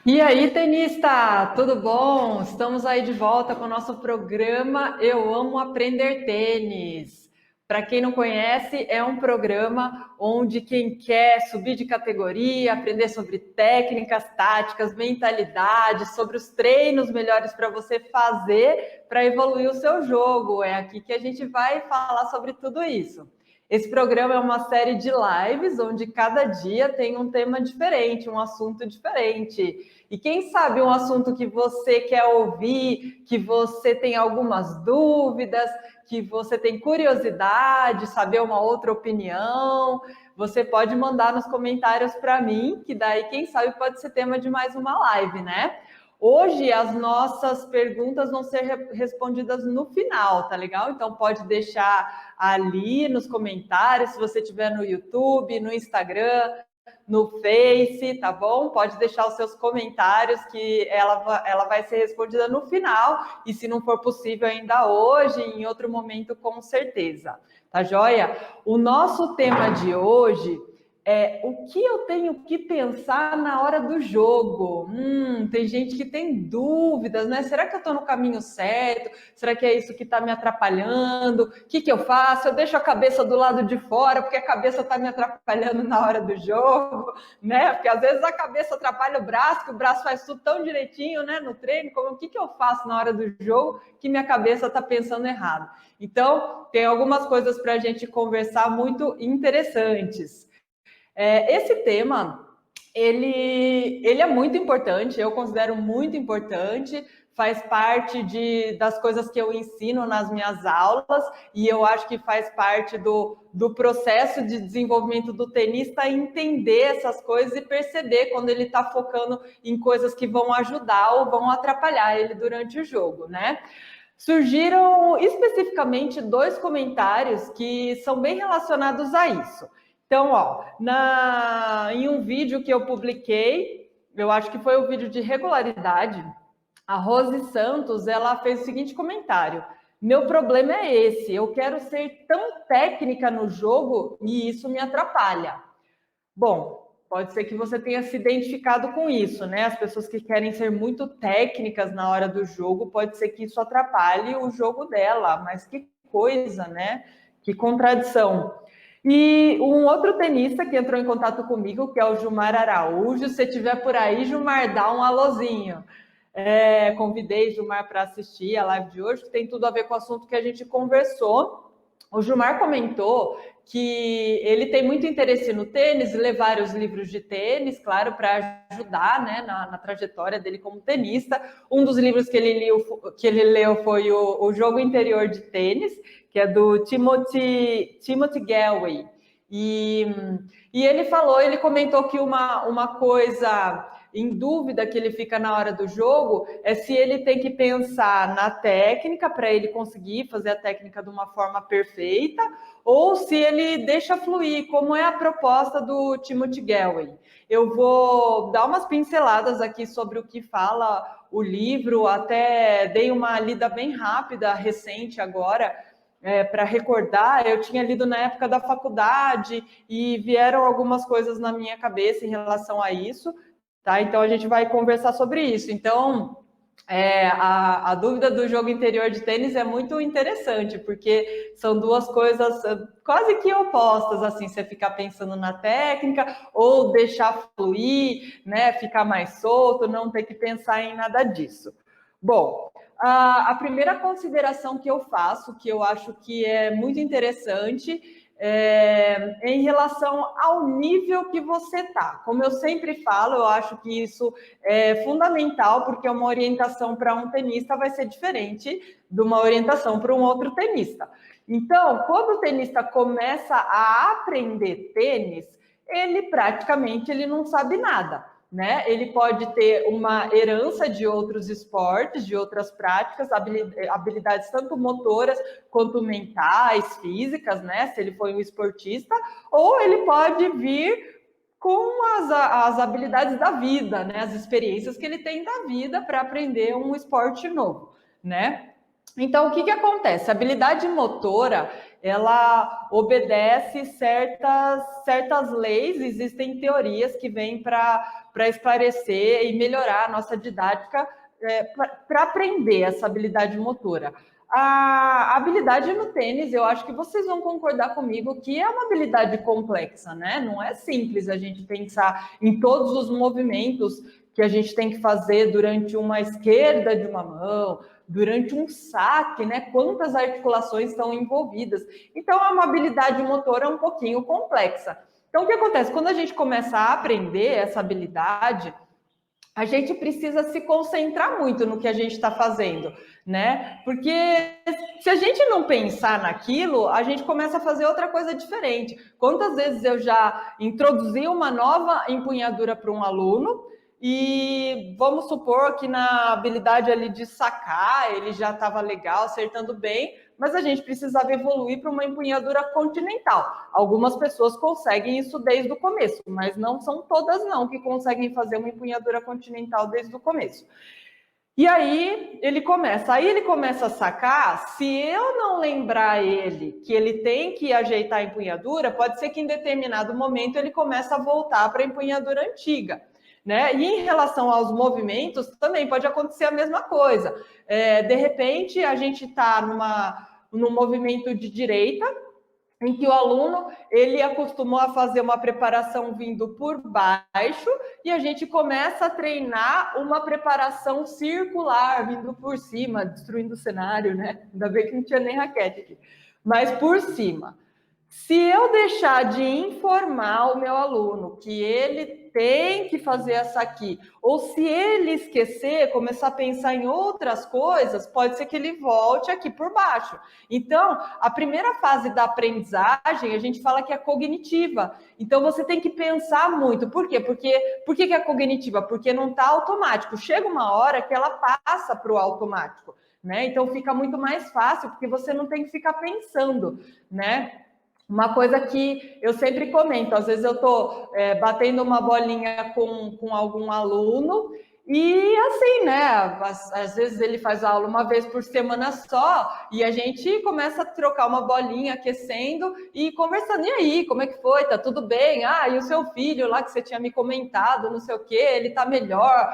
E aí, tenista, tudo bom? Estamos aí de volta com o nosso programa Eu Amo Aprender Tênis. Para quem não conhece, é um programa onde quem quer subir de categoria, aprender sobre técnicas, táticas, mentalidade, sobre os treinos melhores para você fazer para evoluir o seu jogo. É aqui que a gente vai falar sobre tudo isso. Esse programa é uma série de lives onde cada dia tem um tema diferente, um assunto diferente. E quem sabe um assunto que você quer ouvir, que você tem algumas dúvidas, que você tem curiosidade, saber uma outra opinião, você pode mandar nos comentários para mim, que daí, quem sabe, pode ser tema de mais uma live, né? Hoje as nossas perguntas vão ser respondidas no final, tá legal? Então pode deixar ali nos comentários, se você estiver no YouTube, no Instagram, no Face, tá bom? Pode deixar os seus comentários que ela vai ser respondida no final e se não for possível ainda hoje, em outro momento com certeza. Tá joia? O nosso tema de hoje é o que eu tenho que pensar na hora do jogo. Tem gente que tem dúvidas, né? Será que eu estou no caminho certo? Será que é isso que está me atrapalhando? O que eu faço? Eu deixo a cabeça do lado de fora porque a cabeça está me atrapalhando na hora do jogo, né? Porque às vezes a cabeça atrapalha o braço, que o braço faz tudo tão direitinho, né? No treino, como o que eu faço na hora do jogo que minha cabeça está pensando errado? Então, tem algumas coisas para a gente conversar muito interessantes. Esse tema, ele é muito importante, eu considero muito importante, faz parte das coisas que eu ensino nas minhas aulas e eu acho que faz parte do processo de desenvolvimento do tenista entender essas coisas e perceber quando ele está focando em coisas que vão ajudar ou vão atrapalhar ele durante o jogo, né? Surgiram especificamente dois comentários que são bem relacionados a isso. Então, ó, em um vídeo que eu publiquei, eu acho que foi o vídeo de regularidade, a Rose Santos, ela fez o seguinte comentário: meu problema é esse, eu quero ser tão técnica no jogo e isso me atrapalha. Bom, pode ser que você tenha se identificado com isso, né? As pessoas que querem ser muito técnicas na hora do jogo, pode ser que isso atrapalhe o jogo dela, mas que coisa, né? Que contradição. E um outro tenista que entrou em contato comigo, que é o Gilmar Araújo, se tiver por aí, Gilmar, dá um alôzinho. Convidei Gilmar para assistir a live de hoje, que tem tudo a ver com o assunto que a gente conversou. O Gilmar comentou que ele tem muito interesse no tênis, ler vários livros de tênis, claro, para ajudar, né, na trajetória dele como tenista. Um dos livros que ele leu foi o Jogo Interior de Tênis, que é do Timothy Galway. E ele comentou que uma coisa em dúvida que ele fica na hora do jogo é se ele tem que pensar na técnica para ele conseguir fazer a técnica de uma forma perfeita ou se ele deixa fluir, como é a proposta do Timothy Galway. Eu vou dar umas pinceladas aqui sobre o que fala o livro, até dei uma lida bem rápida, recente agora, para recordar. Eu tinha lido na época da faculdade e vieram algumas coisas na minha cabeça em relação a isso. Tá? Então, a gente vai conversar sobre isso. Então, a dúvida do jogo interior de tênis é muito interessante, porque são duas coisas quase que opostas, assim, você ficar pensando na técnica ou deixar fluir, né, ficar mais solto, não ter que pensar em nada disso. Bom, a primeira consideração que eu faço, que eu acho que é muito interessante, em relação ao nível que você está. Como eu sempre falo, eu acho que isso é fundamental, porque uma orientação para um tenista vai ser diferente de uma orientação para um outro tenista. Então, quando o tenista começa a aprender tênis, ele praticamente não sabe nada. Né? Ele pode ter uma herança de outros esportes, de outras práticas, habilidades tanto motoras quanto mentais, físicas, né? Se ele foi um esportista, ou ele pode vir com as habilidades da vida, né? As experiências que ele tem da vida para aprender um esporte novo, né? Então, o que acontece? A habilidade motora, ela obedece certas leis, existem teorias que vêm para esclarecer e melhorar a nossa didática para aprender essa habilidade motora. A habilidade no tênis, eu acho que vocês vão concordar comigo que é uma habilidade complexa, né? Não é simples a gente pensar em todos os movimentos que a gente tem que fazer durante uma esquerda de uma mão, durante um saque, né? Quantas articulações estão envolvidas. Então, é uma habilidade motora um pouquinho complexa. Então, o que acontece? Quando a gente começa a aprender essa habilidade, a gente precisa se concentrar muito no que a gente está fazendo, né? Porque se a gente não pensar naquilo, a gente começa a fazer outra coisa diferente. Quantas vezes eu já introduzi uma nova empunhadura para um aluno e vamos supor que na habilidade ali de sacar, ele já estava legal, acertando bem, mas a gente precisava evoluir para uma empunhadura continental. Algumas pessoas conseguem isso desde o começo, mas não são todas não que conseguem fazer uma empunhadura continental desde o começo. E aí ele começa a sacar, se eu não lembrar ele que ele tem que ajeitar a empunhadura, pode ser que em determinado momento ele comece a voltar para a empunhadura antiga. Né? E em relação aos movimentos, também pode acontecer a mesma coisa. De repente, a gente está num movimento de direita, em que o aluno ele acostumou a fazer uma preparação vindo por baixo e a gente começa a treinar uma preparação circular vindo por cima, destruindo o cenário, né? Ainda bem que não tinha nem raquete aqui, mas por cima. Se eu deixar de informar o meu aluno que ele tem que fazer essa aqui, ou se ele esquecer, começar a pensar em outras coisas, pode ser que ele volte aqui por baixo. Então, a primeira fase da aprendizagem, a gente fala que é cognitiva. Então, você tem que pensar muito. Por quê? Por que é cognitiva? Porque não está automático. Chega uma hora que ela passa para o automático, né? Então, fica muito mais fácil, porque você não tem que ficar pensando, né? Uma coisa que eu sempre comento, às vezes eu estou batendo uma bolinha com algum aluno e assim, né? Às vezes ele faz aula uma vez por semana só e a gente começa a trocar uma bolinha, aquecendo e conversando. E aí, como é que foi? Tá tudo bem? Ah, e o seu filho lá que você tinha me comentado, não sei o quê, ele tá melhor?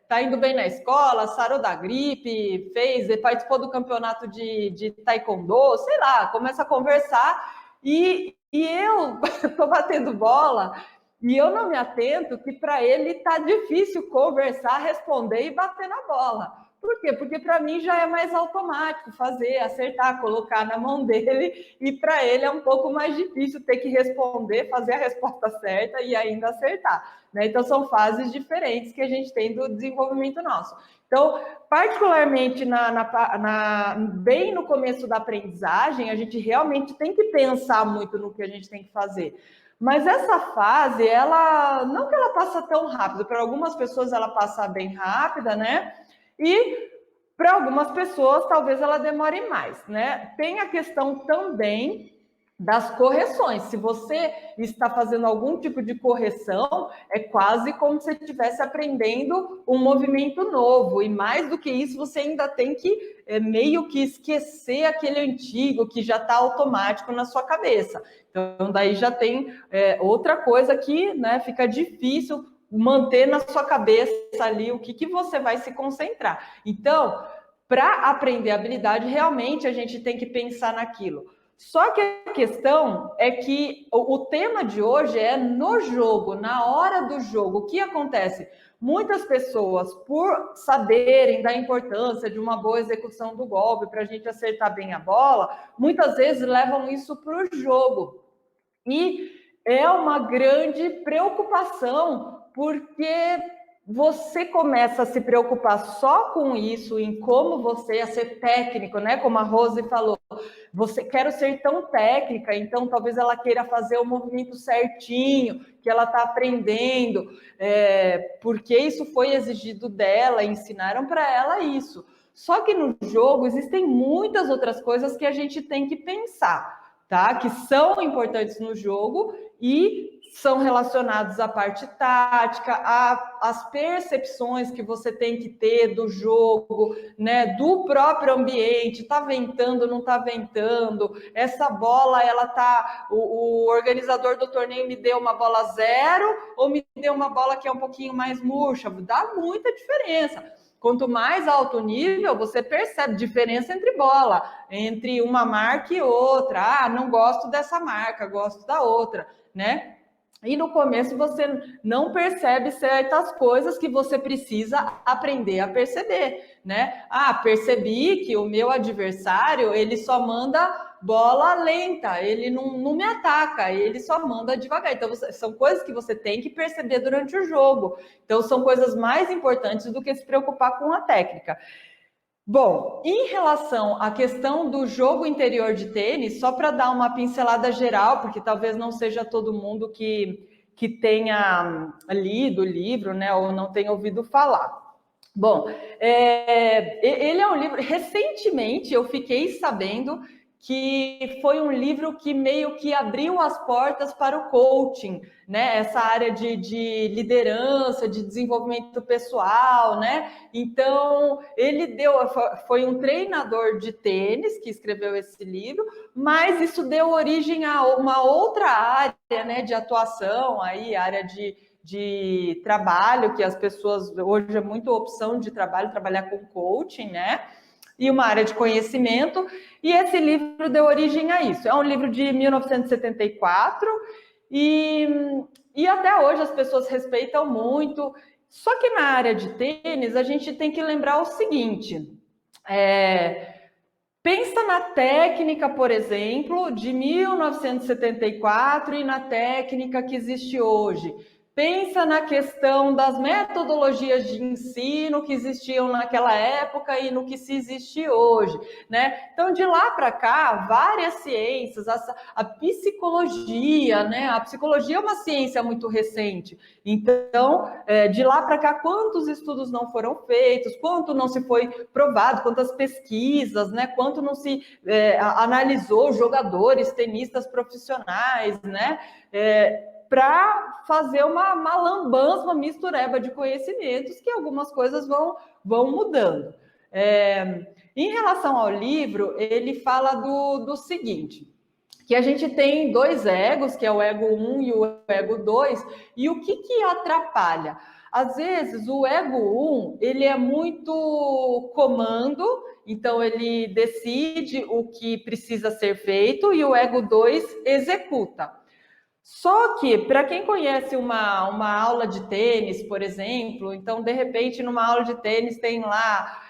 Tá indo bem na escola, sarou da gripe, participou do campeonato de taekwondo, sei lá, começa a conversar e eu tô batendo bola e eu não me atento que para ele tá difícil conversar, responder e bater na bola. Por quê? Porque para mim já é mais automático fazer, acertar, colocar na mão dele, e para ele é um pouco mais difícil ter que responder, fazer a resposta certa e ainda acertar. Né? Então, são fases diferentes que a gente tem do desenvolvimento nosso. Então, particularmente bem no começo da aprendizagem, a gente realmente tem que pensar muito no que a gente tem que fazer. Mas essa fase, ela não que ela passa tão rápido, para algumas pessoas ela passa bem rápida, né? E para algumas pessoas talvez ela demore mais, né? Tem a questão também das correções. Se você está fazendo algum tipo de correção, é quase como se estivesse aprendendo um movimento novo. E mais do que isso, você ainda tem que meio que esquecer aquele antigo que já está automático na sua cabeça. Então, daí já tem outra coisa que, né, fica difícil manter na sua cabeça ali o que você vai se concentrar. Então, para aprender habilidade, realmente a gente tem que pensar naquilo. Só que a questão é que o tema de hoje é no jogo, na hora do jogo. O que acontece? Muitas pessoas, por saberem da importância de uma boa execução do golpe, para a gente acertar bem a bola, muitas vezes levam isso para o jogo. E é uma grande preocupação, porque você começa a se preocupar só com isso, em como você ia ser técnico, né? Como a Rose falou, você quer ser tão técnica, então talvez ela queira fazer o movimento certinho, que ela está aprendendo, porque isso foi exigido dela, ensinaram para ela isso. Só que no jogo existem muitas outras coisas que a gente tem que pensar, tá? Que são importantes no jogo e são relacionados à parte tática, às percepções que você tem que ter do jogo, né, do próprio ambiente, tá ventando, não tá ventando, essa bola, ela tá, o organizador do torneio me deu uma bola 0 ou me deu uma bola que é um pouquinho mais murcha, dá muita diferença. Quanto mais alto o nível, você percebe diferença entre bola, entre uma marca e outra. Ah, não gosto dessa marca, gosto da outra, né? E no começo você não percebe certas coisas que você precisa aprender a perceber, né? Ah, percebi que o meu adversário, ele só manda bola lenta, ele não me ataca, ele só manda devagar. Então, são coisas que você tem que perceber durante o jogo. Então, são coisas mais importantes do que se preocupar com a técnica. Bom, em relação à questão do jogo interior de tênis, só para dar uma pincelada geral, porque talvez não seja todo mundo que tenha lido o livro, né, ou não tenha ouvido falar. Bom, ele é um livro. Recentemente eu fiquei sabendo que foi um livro que meio que abriu as portas para o coaching, né? Essa área de liderança, de desenvolvimento pessoal, né? Então, foi um treinador de tênis que escreveu esse livro, mas isso deu origem a uma outra área, né, de atuação, aí, área de trabalho, que as pessoas, hoje é muita opção de trabalho, trabalhar com coaching, né? E uma área de conhecimento, e esse livro deu origem a isso. É um livro de 1974, e até hoje as pessoas respeitam muito. Só que na área de tênis, a gente tem que lembrar o seguinte, pensa na técnica, por exemplo, de 1974 e na técnica que existe hoje. Pensa na questão das metodologias de ensino que existiam naquela época e no que se existe hoje, né? Então, de lá para cá, várias ciências, a psicologia, né? A psicologia é uma ciência muito recente. Então, de lá para cá, quantos estudos não foram feitos, quanto não se foi provado, quantas pesquisas, né? Quanto não se analisou jogadores, tenistas profissionais, né? Para fazer uma lambança, uma mistureba de conhecimentos, que algumas coisas vão mudando. Em relação ao livro, ele fala do seguinte, que a gente tem dois egos, que é o ego 1 e o ego 2, e o que atrapalha? Às vezes, o ego 1, ele é muito comando, então ele decide o que precisa ser feito, e o ego 2 executa. Só que, para quem conhece uma aula de tênis, por exemplo, então, de repente, numa aula de tênis tem lá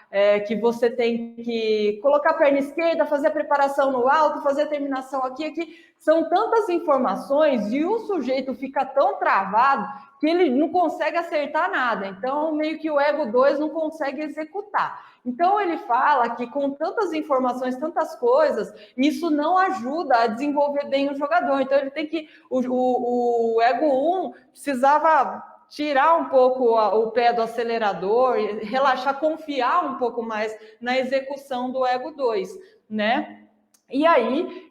que você tem que colocar a perna esquerda, fazer a preparação no alto, fazer a terminação aqui. São tantas informações e o sujeito fica tão travado que ele não consegue acertar nada. Então, meio que o ego 2 não consegue executar. Então, ele fala que com tantas informações, tantas coisas, isso não ajuda a desenvolver bem o jogador. Então, ele tem que... O ego 1 precisava tirar um pouco o pé do acelerador, relaxar, confiar um pouco mais na execução do ego 2, né? E aí,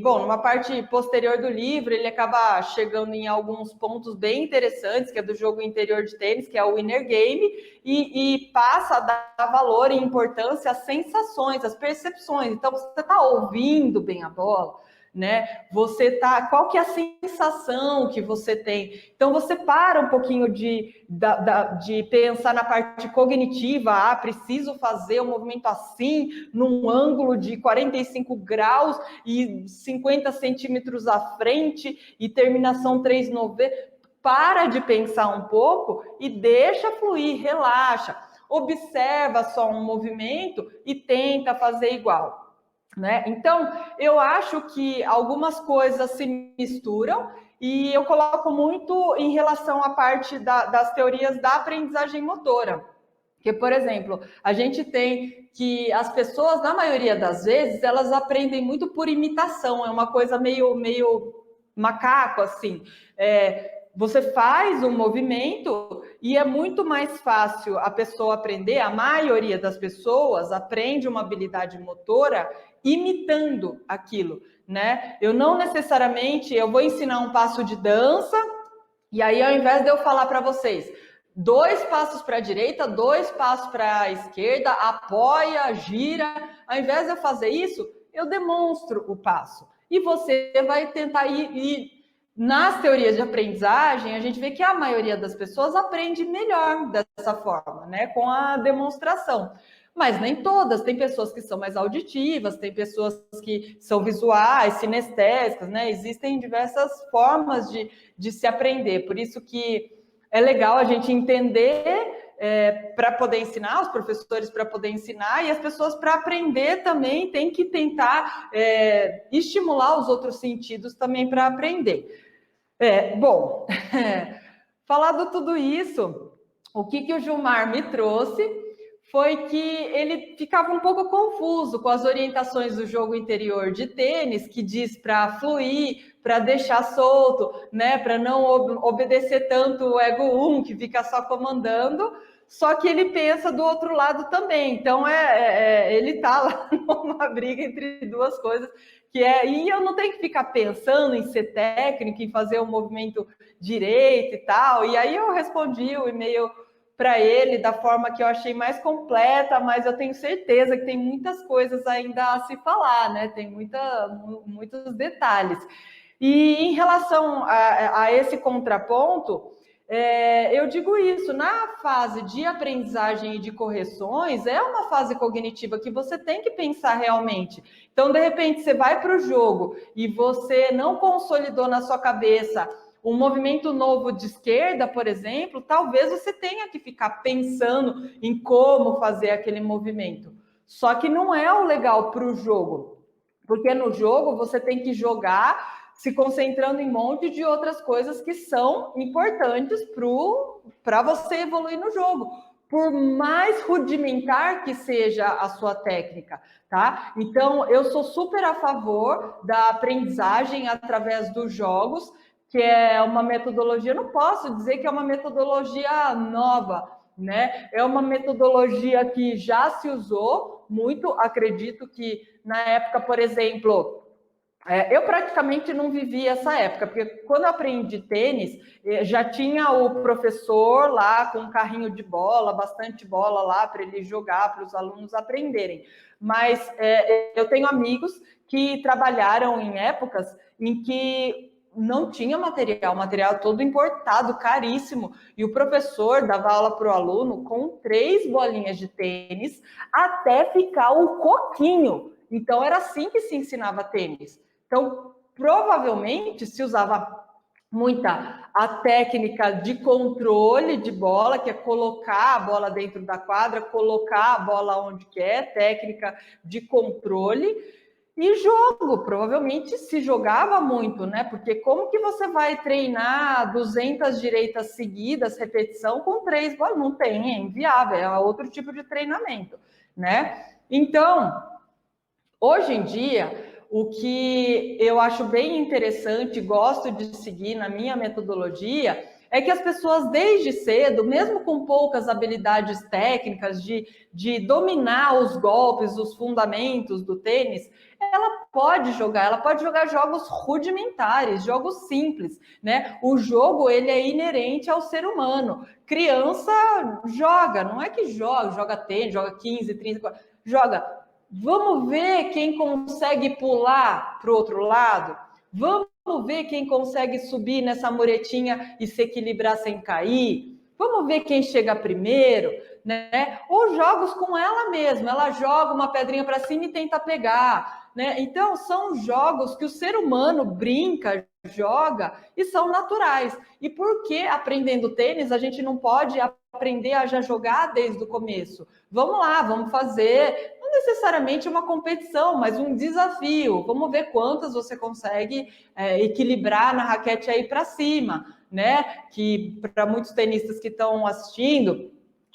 numa parte posterior do livro, ele acaba chegando em alguns pontos bem interessantes, que é do jogo interior de tênis, que é o inner game, e passa a dar valor e importância às sensações, às percepções. Então, você está ouvindo bem a bola, né? Qual que é a sensação que você tem? Então você para um pouquinho de pensar na parte cognitiva, preciso fazer um movimento assim, num ângulo de 45 graus e 50 centímetros à frente e terminação 3,90. Para de pensar um pouco e deixa fluir, relaxa. Observa só um movimento e tenta fazer igual. Né? Então, eu acho que algumas coisas se misturam e eu coloco muito em relação à parte das teorias da aprendizagem motora. Porque, por exemplo, a gente tem que as pessoas, na maioria das vezes, elas aprendem muito por imitação, é uma coisa meio macaco, assim. Você faz um movimento e é muito mais fácil a pessoa aprender, a maioria das pessoas aprende uma habilidade motora imitando aquilo. né? Eu não necessariamente, eu vou ensinar um passo de dança, e aí ao invés de eu falar para vocês, 2 passos para a direita, 2 passos para a esquerda, apoia, gira, ao invés de eu fazer isso, eu demonstro o passo. E você vai tentar ir nas teorias de aprendizagem, a gente vê que a maioria das pessoas aprende melhor dessa forma, né? Com a demonstração. Mas nem todas, tem pessoas que são mais auditivas, tem pessoas que são visuais, sinestésicas, né? Existem diversas formas de se aprender, por isso que é legal a gente entender para poder ensinar, os professores para poder ensinar, e as pessoas para aprender também tem que tentar estimular os outros sentidos também para aprender. Bom, falado tudo isso, o que o Gilmar me trouxe foi que ele ficava um pouco confuso com as orientações do jogo interior de tênis, que diz para fluir, para deixar solto, né, para não obedecer tanto o ego 1, que fica só comandando, só que ele pensa do outro lado também. Então, ele está lá numa briga entre duas coisas, e eu não tenho que ficar pensando em ser técnico, em fazer o movimento direito e tal. E aí eu respondi o e-mail para ele da forma que eu achei mais completa, mas eu tenho certeza que tem muitas coisas ainda a se falar, né? Tem muitos detalhes. E em relação a esse contraponto, eu digo isso, na fase de aprendizagem e de correções, é uma fase cognitiva que você tem que pensar realmente. Então, de repente, você vai para o jogo e você não consolidou na sua cabeça um movimento novo de esquerda, por exemplo, talvez você tenha que ficar pensando em como fazer aquele movimento. Só que não é o legal para o jogo, porque no jogo você tem que jogar se concentrando em um monte de outras coisas que são importantes para você evoluir no jogo, por mais rudimentar que seja a sua técnica, tá? Então, eu sou super a favor da aprendizagem através dos jogos, que é uma metodologia, não posso dizer que é uma metodologia nova, né? É uma metodologia que já se usou muito, acredito que na época, por exemplo, eu praticamente não vivi essa época, porque quando eu aprendi tênis, já tinha o professor lá com um carrinho de bola, bastante bola lá para ele jogar, para os alunos aprenderem. Mas eu tenho amigos que trabalharam em épocas em que não tinha material todo importado, caríssimo, e o professor dava aula para o aluno com 3 bolinhas de tênis até ficar o coquinho. Então, era assim que se ensinava tênis. Então, provavelmente se usava muita a técnica de controle de bola, que é colocar a bola dentro da quadra, colocar a bola onde quer, técnica de controle. E jogo, provavelmente se jogava muito, né? Porque como que você vai treinar 200 direitas seguidas, repetição, com 3 bolas? Não tem, é inviável, é outro tipo de treinamento, né? Então, hoje em dia, o que eu acho bem interessante, gosto de seguir na minha metodologia, é que as pessoas desde cedo, mesmo com poucas habilidades técnicas de dominar os golpes, os fundamentos do tênis, ela pode jogar jogos rudimentares, jogos simples, né? O jogo, ele é inerente ao ser humano. Criança joga, não é que joga tênis, joga 15, 30, joga. Vamos ver quem consegue pular para o outro lado? Vamos ver quem consegue subir nessa muretinha e se equilibrar sem cair? Vamos ver quem chega primeiro, né? Ou jogos com ela mesma, ela joga uma pedrinha para cima e tenta pegar, né? Então, são jogos que o ser humano brinca, joga e são naturais. E por que aprendendo tênis a gente não pode aprender a já jogar desde o começo? Vamos lá, vamos fazer necessariamente uma competição, mas um desafio. Vamos ver quantas você consegue equilibrar na raquete aí para cima, né? Que para muitos tenistas que estão assistindo,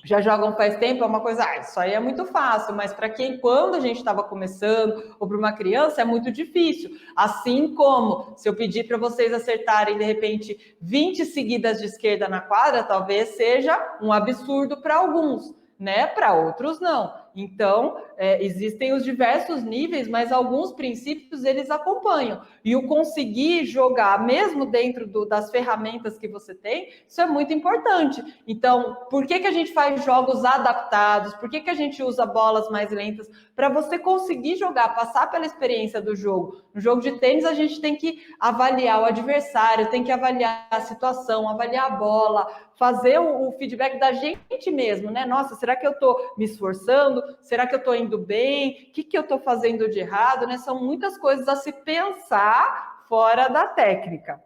já jogam faz tempo, é uma coisa, isso aí é muito fácil, mas para quem, quando a gente estava começando, ou para uma criança, é muito difícil. Assim como, se eu pedir para vocês acertarem, de repente, 20 seguidas de esquerda na quadra, talvez seja um absurdo para alguns, né? Para outros, não. Então, existem os diversos níveis, mas alguns princípios eles acompanham. E o conseguir jogar, mesmo dentro das ferramentas que você tem, isso é muito importante. Então, por que a gente faz jogos adaptados? Por que a gente usa bolas mais lentas? Para você conseguir jogar, passar pela experiência do jogo. No jogo de tênis, a gente tem que avaliar o adversário, tem que avaliar a situação, avaliar a bola, fazer o feedback da gente mesmo, né? Nossa, será que eu estou me esforçando? Será que eu estou indo bem? O que eu estou fazendo de errado? Né? São muitas coisas a se pensar fora da técnica.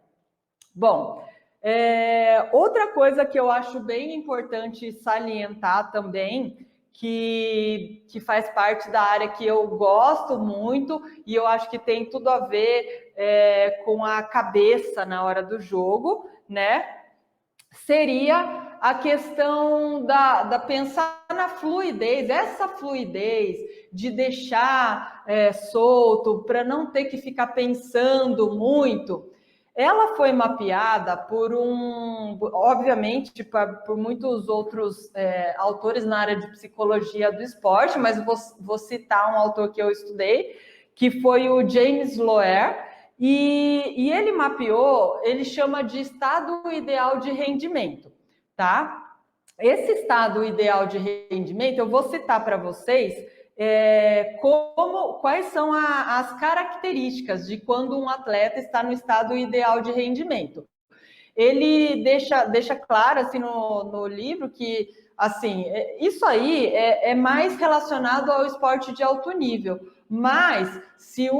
Bom, outra coisa que eu acho bem importante salientar também, que faz parte da área que eu gosto muito e eu acho que tem tudo a ver com a cabeça na hora do jogo, né? Seria a questão da pensar na fluidez, essa fluidez de deixar solto para não ter que ficar pensando muito. Ela foi mapeada obviamente, por muitos outros autores na área de psicologia do esporte, mas vou citar um autor que eu estudei, que foi o James Loehr, e ele mapeou, ele chama de estado ideal de rendimento, tá? Esse estado ideal de rendimento, eu vou citar para vocês quais são as características de quando um atleta está no estado ideal de rendimento. Ele deixa claro assim no livro que assim, isso aí é mais relacionado ao esporte de alto nível. Mas se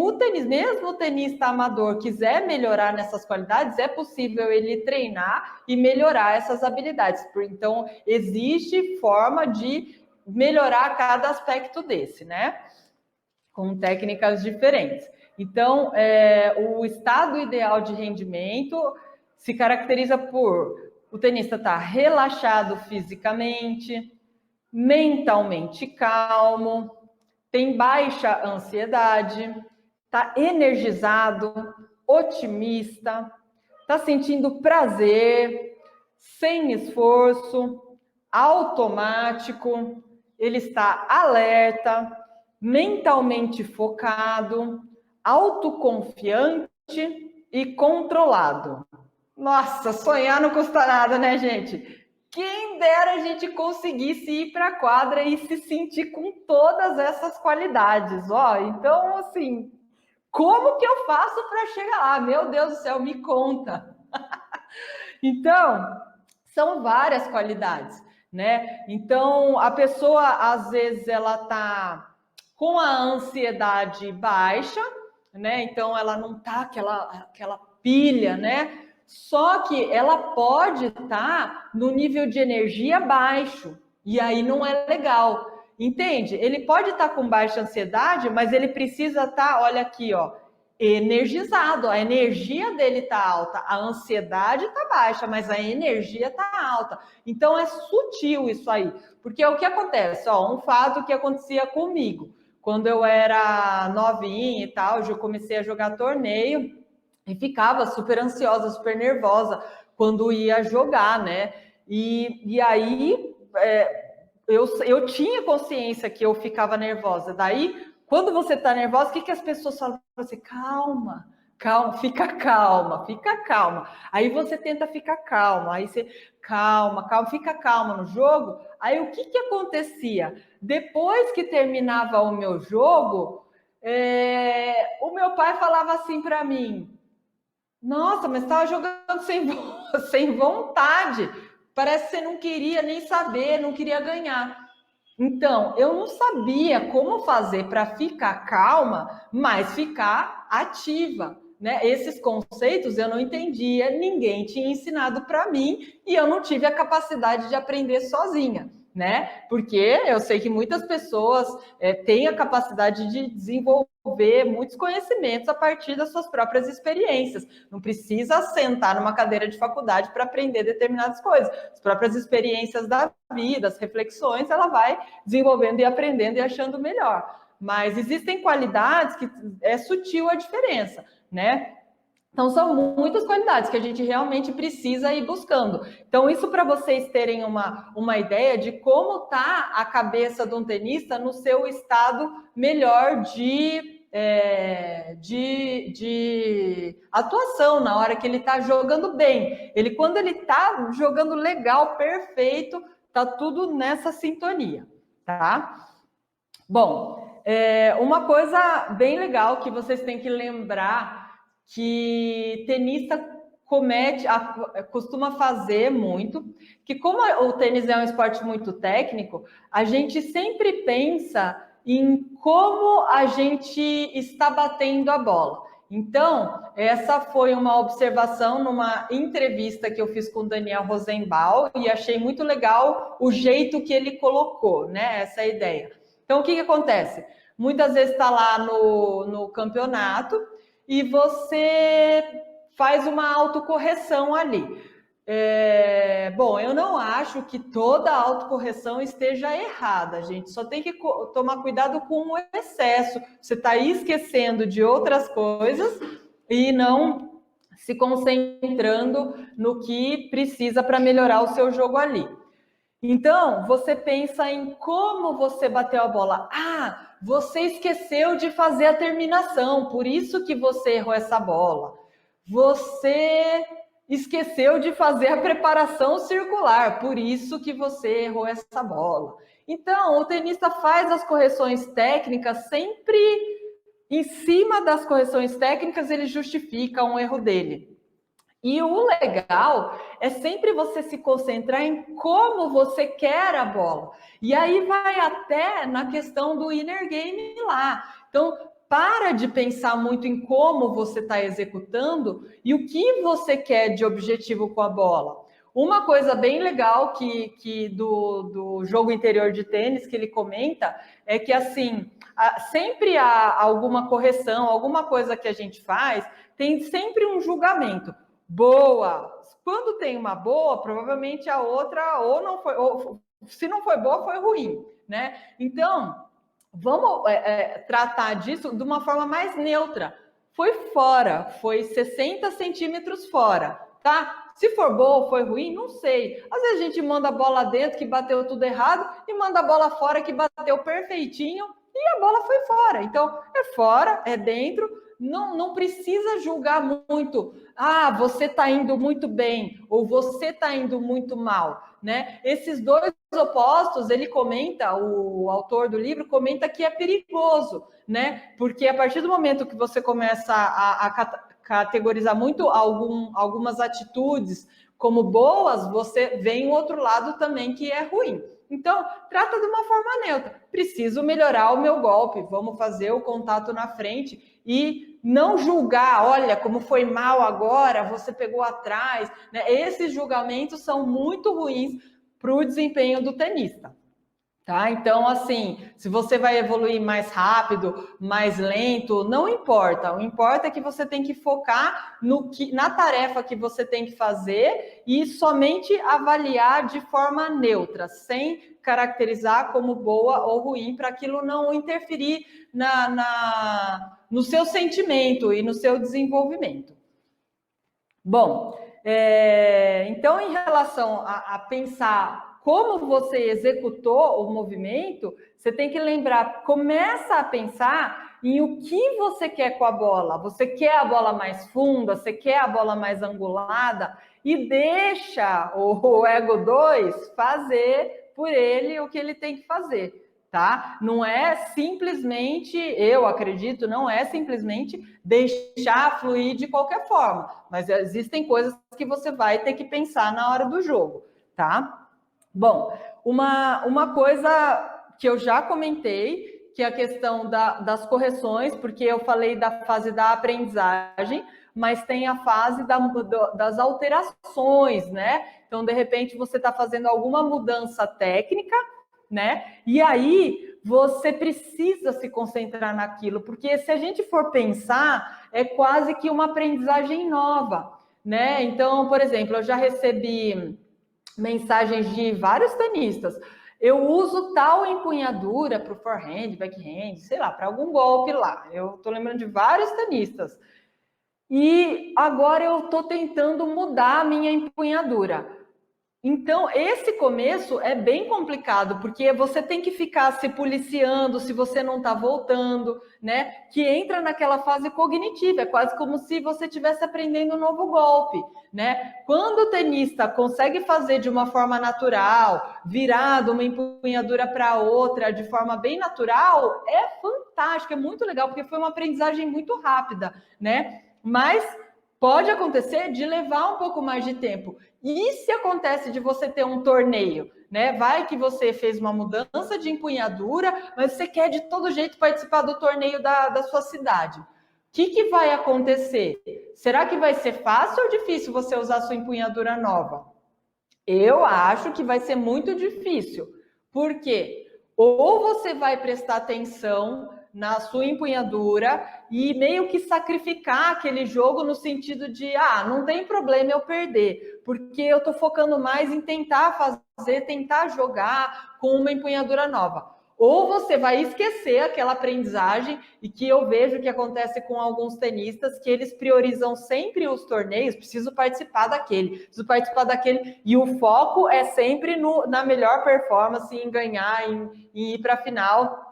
mesmo o tenista amador quiser melhorar nessas qualidades, é possível ele treinar e melhorar essas habilidades. Então, existe forma de melhorar cada aspecto desse, né? Com técnicas diferentes. Então, o estado ideal de rendimento se caracteriza por o tenista estar relaxado fisicamente, mentalmente calmo, tem baixa ansiedade, está energizado, otimista, está sentindo prazer, sem esforço, automático, ele está alerta, mentalmente focado, autoconfiante e controlado. Nossa, sonhar não custa nada, né, gente? Quem dera a gente conseguisse ir para a quadra e se sentir com todas essas qualidades, ó. Então, assim, como que eu faço para chegar lá? Meu Deus do céu, me conta. Então, são várias qualidades, né? Então, a pessoa, às vezes, ela tá com a ansiedade baixa, né? Então, ela não tá aquela pilha, né? Só que ela pode estar no nível de energia baixo, e aí não é legal, entende? Ele pode estar com baixa ansiedade, mas ele precisa estar, olha aqui, ó, energizado, a energia dele está alta, a ansiedade está baixa, mas a energia está alta. Então é sutil isso aí, porque o que acontece? Ó, um fato que acontecia comigo, quando eu era novinha e tal, eu comecei a jogar torneio, e ficava super ansiosa, super nervosa quando ia jogar, né? E aí eu tinha consciência que eu ficava nervosa. Daí, quando você tá nervosa, o que as pessoas falam para você? Calma, calma, fica calma, fica calma. Aí você tenta ficar calma, aí você calma, fica calma no jogo. Aí o que acontecia? Depois que terminava o meu jogo, o meu pai falava assim para mim: nossa, mas estava jogando sem vontade. Parece que você não queria nem saber, não queria ganhar. Então, eu não sabia como fazer para ficar calma, mas ficar ativa, né? Esses conceitos eu não entendia, ninguém tinha ensinado para mim e eu não tive a capacidade de aprender sozinha, né? Porque eu sei que muitas pessoas têm a capacidade de desenvolver muitos conhecimentos a partir das suas próprias experiências. Não precisa sentar numa cadeira de faculdade para aprender determinadas coisas. As próprias experiências da vida, as reflexões, ela vai desenvolvendo e aprendendo e achando melhor. Mas existem qualidades que é sutil a diferença, né? Então, são muitas qualidades que a gente realmente precisa ir buscando. Então, isso para vocês terem uma ideia de como está a cabeça de um tenista no seu estado melhor de atuação, na hora que ele está jogando bem. Quando ele está jogando legal, perfeito, está tudo nessa sintonia, tá? Bom, uma coisa bem legal que vocês têm que lembrar que tenista costuma fazer muito, que como o tênis é um esporte muito técnico, a gente sempre pensa em como a gente está batendo a bola. Então, essa foi uma observação numa entrevista que eu fiz com o Daniel Rosenbaum e achei muito legal o jeito que ele colocou, né, essa ideia. Então, o que acontece? Muitas vezes está lá no campeonato e você faz uma autocorreção ali. Bom, eu não acho que toda autocorreção esteja errada, gente. Só tem que tomar cuidado com o excesso. Você está esquecendo de outras coisas e não se concentrando no que precisa para melhorar o seu jogo ali. Então, você pensa em como você bateu a bola. Ah, você esqueceu de fazer a terminação, por isso que você errou essa bola. Você esqueceu de fazer a preparação circular, por isso que você errou essa bola. Então, o tenista faz as correções técnicas sempre em cima das correções técnicas, ele justifica um erro dele. E o legal é sempre você se concentrar em como você quer a bola. E aí vai até na questão do inner game lá. Então, para de pensar muito em como você está executando e o que você quer de objetivo com a bola. Uma coisa bem legal que do jogo interior de tênis que ele comenta é que, assim, sempre há alguma correção, alguma coisa que a gente faz, tem sempre um julgamento. Boa. Quando tem uma boa, provavelmente a outra ou não foi, ou se não foi boa, foi ruim, né? Então, vamos tratar disso de uma forma mais neutra. Foi fora, foi 60 centímetros fora, tá? Se for boa ou foi ruim, não sei. Às vezes a gente manda a bola dentro que bateu tudo errado e manda a bola fora que bateu perfeitinho e a bola foi fora. Então, é fora, é dentro, não precisa julgar muito. Ah, você está indo muito bem ou você está indo muito mal, né? Esses dois opostos, ele comenta, o autor do livro comenta que é perigoso, né? Porque a partir do momento que você começa a categorizar muito algumas atitudes como boas, você vem o outro lado também que é ruim. Então, trata de uma forma neutra. Preciso melhorar o meu golpe, vamos fazer o contato na frente e não julgar, olha, como foi mal agora, você pegou atrás, né? Esses julgamentos são muito ruins para o desempenho do tenista. Tá? Então, assim, se você vai evoluir mais rápido, mais lento, não importa. O importa é que você tem que focar na tarefa que você tem que fazer e somente avaliar de forma neutra, sem caracterizar como boa ou ruim, para aquilo não interferir no seu sentimento e no seu desenvolvimento. Bom, então, em relação a pensar como você executou o movimento, você tem que lembrar, começa a pensar em o que você quer com a bola. Você quer a bola mais funda, você quer a bola mais angulada e deixa o Ego 2 fazer por ele o que ele tem que fazer. Tá? Não é simplesmente, eu acredito, não é simplesmente deixar fluir de qualquer forma, mas existem coisas que você vai ter que pensar na hora do jogo, tá? Bom, uma coisa que eu já comentei, que é a questão das correções, porque eu falei da fase da aprendizagem, mas tem a fase das alterações, né? Então, de repente, você está fazendo alguma mudança técnica, né? E aí você precisa se concentrar naquilo, porque se a gente for pensar, é quase que uma aprendizagem nova, né? Então, por exemplo, eu já recebi mensagens de vários tenistas. Eu uso tal empunhadura para o forehand, backhand, sei lá, para algum golpe lá. Eu estou lembrando de vários tenistas. e agora eu estou tentando mudar a minha empunhadura. Então, esse começo é bem complicado, porque você tem que ficar se policiando se você não está voltando, né? Que entra naquela fase cognitiva, é quase como se você estivesse aprendendo um novo golpe, né? Quando o tenista consegue fazer de uma forma natural, virar de uma empunhadura para outra de forma bem natural, é fantástico, é muito legal, porque foi uma aprendizagem muito rápida, né? Mas pode acontecer de levar um pouco mais de tempo. E se acontece de você ter um torneio, né? Vai que você fez uma mudança de empunhadura, mas você quer de todo jeito participar do torneio da sua cidade. O que vai acontecer? Será que vai ser fácil ou difícil você usar a sua empunhadura nova? Eu acho que vai ser muito difícil. Por quê? Ou você vai prestar atenção na sua empunhadura e meio que sacrificar aquele jogo no sentido de, não tem problema eu perder, porque eu estou focando mais em tentar fazer, tentar jogar com uma empunhadura nova. Ou você vai esquecer aquela aprendizagem, e que eu vejo que acontece com alguns tenistas, que eles priorizam sempre os torneios, preciso participar daquele, e o foco é sempre na melhor performance, em ganhar, em ir para a final.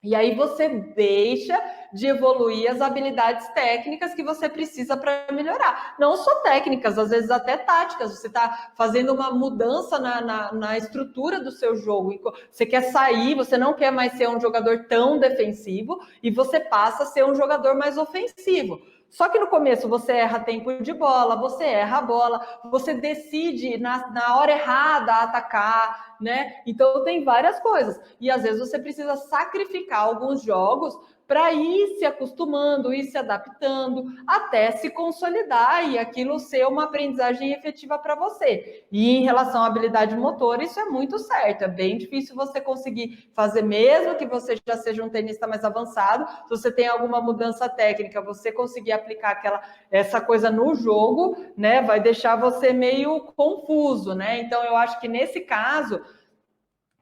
E aí você deixa de evoluir as habilidades técnicas que você precisa para melhorar. Não só técnicas, às vezes até táticas. Você está fazendo uma mudança na estrutura do seu jogo. Você quer sair, você não quer mais ser um jogador tão defensivo e você passa a ser um jogador mais ofensivo. Só que no começo você erra tempo de bola, você erra a bola, você decide na hora errada atacar, né? Então tem várias coisas. E às vezes você precisa sacrificar alguns jogos para ir se acostumando, ir se adaptando, até se consolidar e aquilo ser uma aprendizagem efetiva para você. E em relação à habilidade motora, isso é muito certo. É bem difícil você conseguir fazer, mesmo que você já seja um tenista mais avançado, se você tem alguma mudança técnica, você conseguir aplicar essa coisa no jogo, né, vai deixar você meio confuso, né? Então eu acho que nesse caso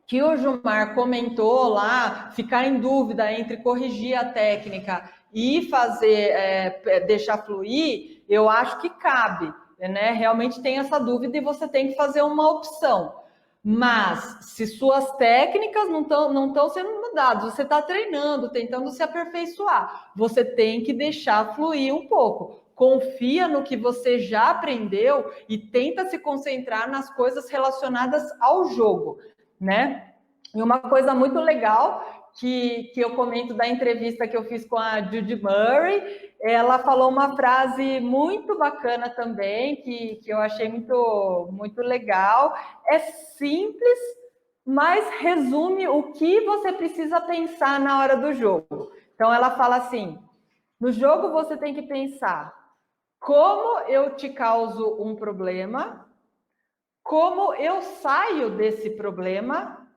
que o Gilmar comentou lá, ficar em dúvida entre corrigir a técnica e fazer, deixar fluir, eu acho que cabe, né? Realmente tem essa dúvida e você tem que fazer uma opção. Mas se suas técnicas não estão sendo mudadas, você está treinando, tentando se aperfeiçoar, você tem que deixar fluir um pouco. Confia no que você já aprendeu e tenta se concentrar nas coisas relacionadas ao jogo, né? E uma coisa muito legal que eu comento da entrevista que eu fiz com a Judy Murray, ela falou uma frase muito bacana também, que eu achei muito, muito legal. É simples, mas resume o que você precisa pensar na hora do jogo. Então ela fala assim: no jogo você tem que pensar como eu te causo um problema, como eu saio desse problema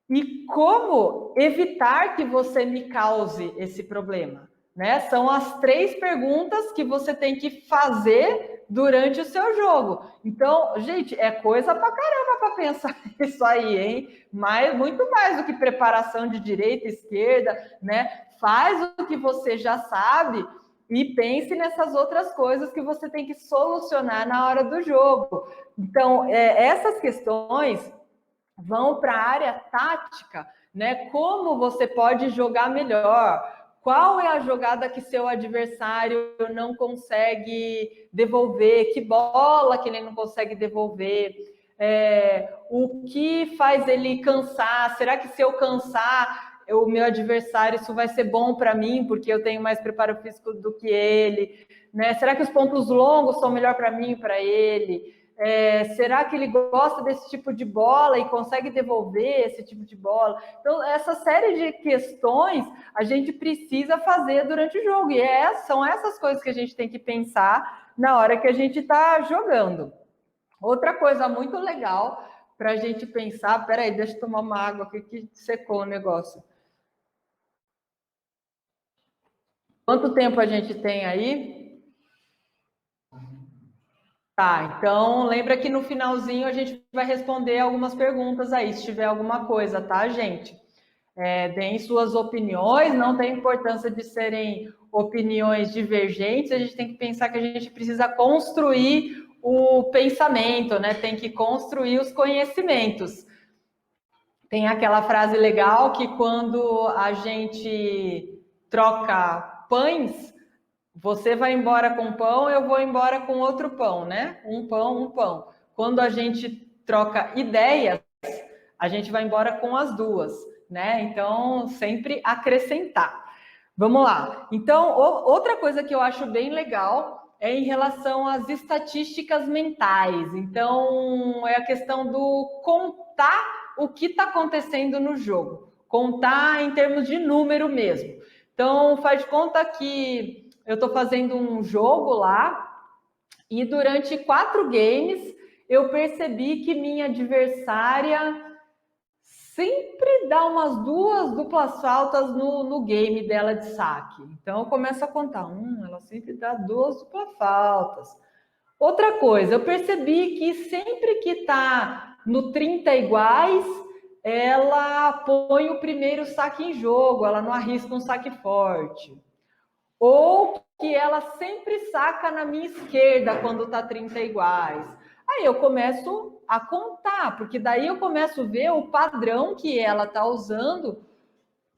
e como evitar que você me cause esse problema, né? São as 3 perguntas que você tem que fazer durante o seu jogo. Então, gente, é coisa pra caramba para pensar isso aí, hein? Mas muito mais do que preparação de direita, esquerda, né? Faz o que você já sabe e pense nessas outras coisas que você tem que solucionar na hora do jogo. Então, essas questões vão para a área tática, né? Como você pode jogar melhor? Qual é a jogada que seu adversário não consegue devolver? Que bola que ele não consegue devolver? O que faz ele cansar? Será que se eu cansar o meu adversário, isso vai ser bom para mim, porque eu tenho mais preparo físico do que ele? Né? Será que os pontos longos são melhor para mim e para ele? Será que ele gosta desse tipo de bola e consegue devolver esse tipo de bola? Então, essa série de questões a gente precisa fazer durante o jogo. E são essas coisas que a gente tem que pensar na hora que a gente está jogando. Outra coisa muito legal para a gente pensar... Peraí, deixa eu tomar uma água aqui que secou o negócio. Quanto tempo a gente tem aí? Tá, então lembra que no finalzinho a gente vai responder algumas perguntas aí, se tiver alguma coisa, tá, gente? Deem suas opiniões, não tem importância de serem opiniões divergentes, a gente tem que pensar que a gente precisa construir o pensamento, né? Tem que construir os conhecimentos. Tem aquela frase legal que quando a gente troca pães, você vai embora com pão, eu vou embora com outro pão, né? Um pão, um pão. Quando a gente troca ideias, a gente vai embora com as duas, né? Então, sempre acrescentar. Vamos lá. Então, outra coisa que eu acho bem legal é em relação às estatísticas mentais. Então, é a questão do contar o que está acontecendo no jogo. Contar em termos de número mesmo. Então, faz de conta que eu estou fazendo um jogo lá e durante 4 games eu percebi que minha adversária sempre dá umas 2 duplas faltas no game dela de saque. Então eu começo a contar, ela sempre dá 2 duplas faltas. Outra coisa, eu percebi que sempre que tá no 30 iguais, ela põe o primeiro saque em jogo, ela não arrisca um saque forte. Ou que ela sempre saca na minha esquerda quando tá 30 iguais. Aí eu começo a contar, porque daí eu começo a ver o padrão que ela tá usando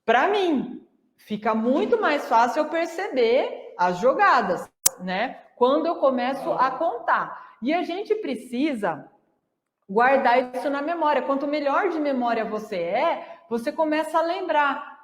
para mim. Fica muito mais fácil eu perceber as jogadas, né? Quando eu começo a contar. E a gente precisa guardar isso na memória. Quanto melhor de memória você começa a lembrar.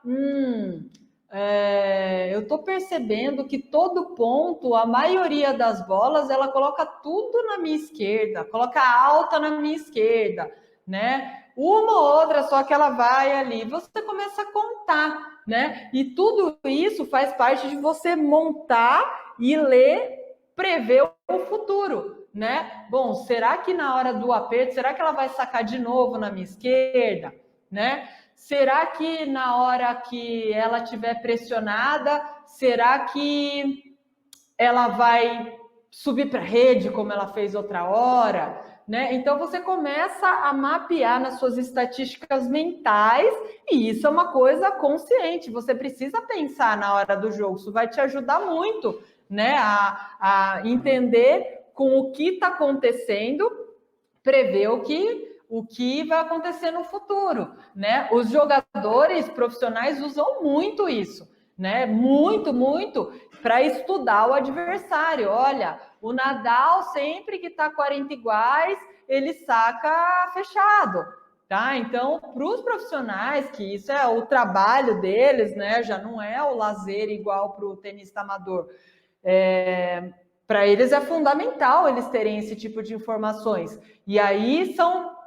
Eu estou percebendo que todo ponto, a maioria das bolas, ela coloca tudo na minha esquerda, coloca alta na minha esquerda, né? Uma ou outra só que ela vai ali. Você começa a contar, né? E tudo isso faz parte de você montar e ler, prever o futuro, né? Bom, será que na hora do aperto, será que ela vai sacar de novo na minha esquerda, né? Será que na hora que ela estiver pressionada, será que ela vai subir para a rede como ela fez outra hora? Né? Então você começa a mapear nas suas estatísticas mentais e isso é uma coisa consciente. Você precisa pensar na hora do jogo. Isso vai te ajudar muito, né? A entender com o que está acontecendo, prever o que vai acontecer no futuro, né? Os jogadores profissionais usam muito isso, né? Muito, muito, para estudar o adversário. Olha, o Nadal, sempre que está 40 iguais, ele saca fechado, tá? Então, para os profissionais, que isso é o trabalho deles, né? Já não é o lazer igual para o tenista amador. Para eles é fundamental eles terem esse tipo de informações. E aí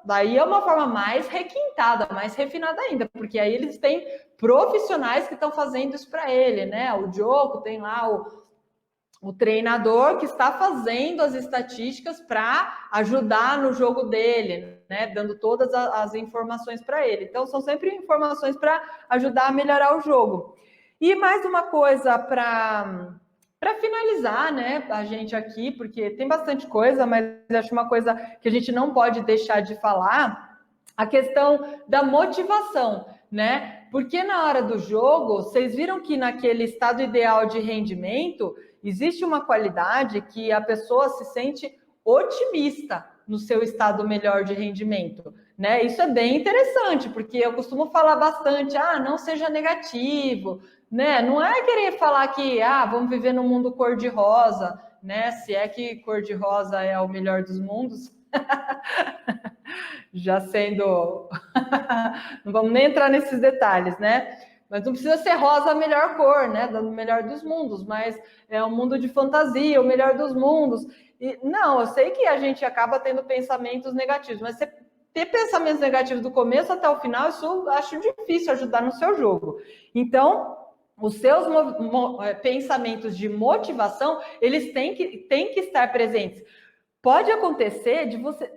daí é uma forma mais requintada, mais refinada ainda, porque aí eles têm profissionais que estão fazendo isso para ele, né? O Djoko tem lá o treinador que está fazendo as estatísticas para ajudar no jogo dele, né? Dando todas as informações para ele. Então, são sempre informações para ajudar a melhorar o jogo. E mais uma coisa para finalizar, né, a gente aqui, porque tem bastante coisa, mas acho uma coisa que a gente não pode deixar de falar, a questão da motivação, né? Porque na hora do jogo, vocês viram que naquele estado ideal de rendimento, existe uma qualidade que a pessoa se sente otimista no seu estado melhor de rendimento, né? Isso é bem interessante, porque eu costumo falar bastante, não seja negativo, né? Não é querer falar que, vamos viver num mundo cor-de-rosa, né? Se é que cor-de-rosa é o melhor dos mundos. Já sendo... não vamos nem entrar nesses detalhes, né? Mas não precisa ser rosa a melhor cor, né? Do melhor dos mundos, mas é um mundo de fantasia, o melhor dos mundos. E, não, eu sei que a gente acaba tendo pensamentos negativos, mas você ter pensamentos negativos do começo até o final, isso eu acho difícil ajudar no seu jogo. Então, os seus pensamentos de motivação, eles têm que estar presentes. Pode acontecer de você...